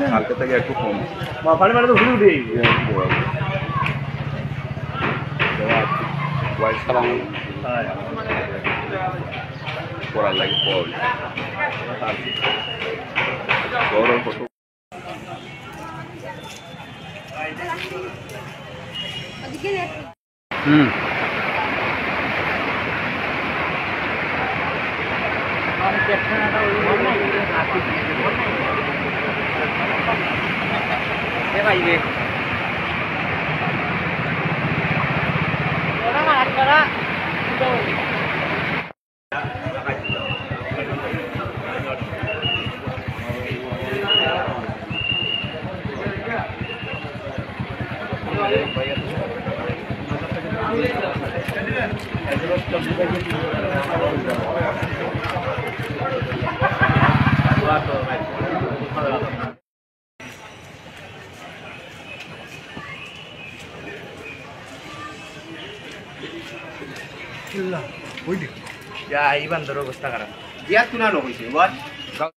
কালকে থেকে একটু কম পানি মানে তো ঘুরে উঠে ওয়াইস সালাম করার লাগে গৌরব কত Ya, Iban, doro gusta cara. Ya tú no lo hiciste, igual.